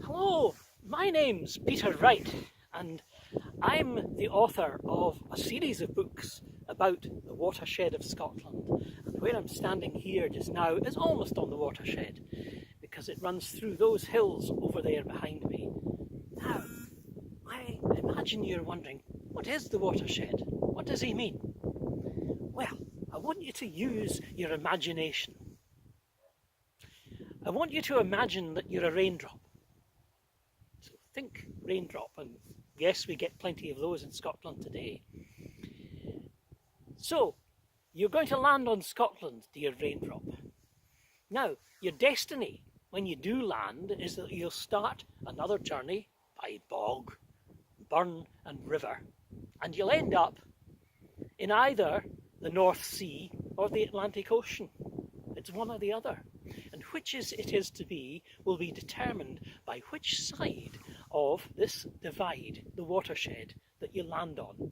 Hello, my name's Peter Wright, and I'm the author of a series of books about the watershed of Scotland. And where I'm standing here just now is almost on the watershed, because it runs through those hills over there behind me. Now, I imagine you're wondering, what is the watershed? What does he mean? Well, I want you to use your imagination. I want you to imagine that you're a raindrop. So think raindrop, and yes, we get plenty of those in Scotland today. So, you're going to land on Scotland, dear raindrop. Now, your destiny, when you do land, is that you'll start another journey by bog, burn and river, and you'll end up in either the North Sea or the Atlantic Ocean. It's one or the other. And which it is to be will be determined by which side of this divide, the watershed, that you land on.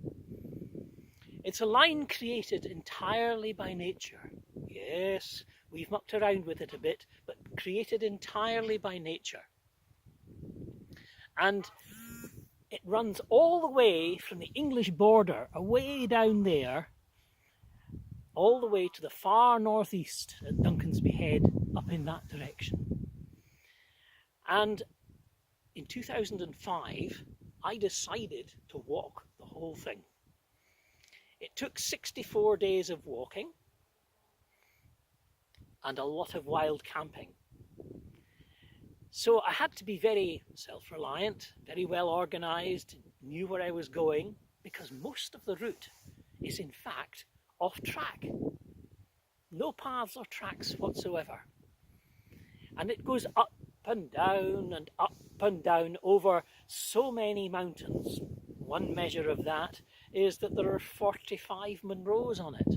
It's a line created entirely by nature. Yes, we've mucked around with it a bit, but created entirely by nature. And it runs all the way from the English border, away down there, all the way to the far northeast at Duncansby Head, up in that direction. And in 2005, I decided to walk the whole thing. It took 64 days of walking and a lot of wild camping. So I had to be very self-reliant, very well organised, knew where I was going, because most of the route is in fact off track. No paths or tracks whatsoever. And it goes up and down over so many mountains. One measure of that is that there are 45 Munros on it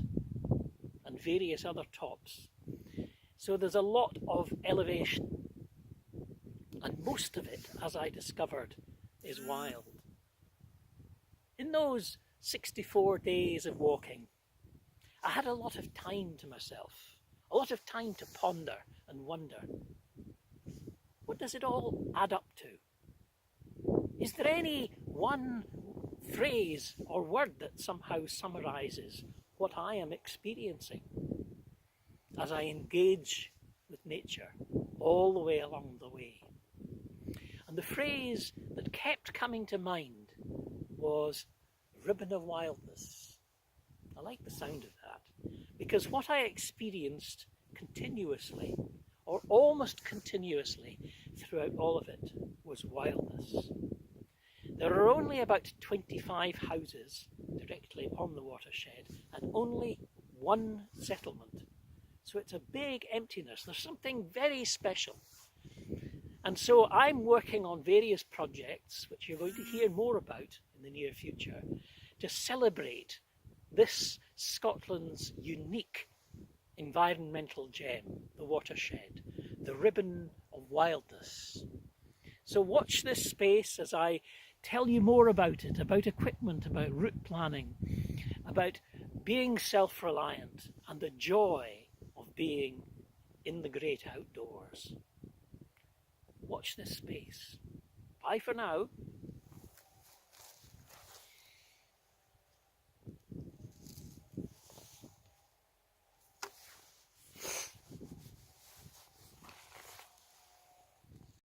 and various other tops. So there's a lot of elevation. And most of it, as I discovered, is wild. In those 64 days of walking, I had a lot of time to myself, a lot of time to ponder and wonder. What does it all add up to? Is there any one phrase or word that somehow summarises what I am experiencing as I engage with nature all the way along the way? And the phrase that kept coming to mind was ribbon of wildness. I like the sound of that, because what I experienced continuously, or almost continuously throughout all of it, was wildness. There are only about 25 houses directly on the watershed and only one settlement. So it's a big emptiness. There's something very special. And so I'm working on various projects, which you're going to hear more about in the near future, to celebrate this Scotland's unique environmental gem, the watershed, the ribbon of wildness. So watch this space as I tell you more about it, about equipment, about route planning, about being self-reliant and the joy of being in the great outdoors. Watch this space. Bye for now.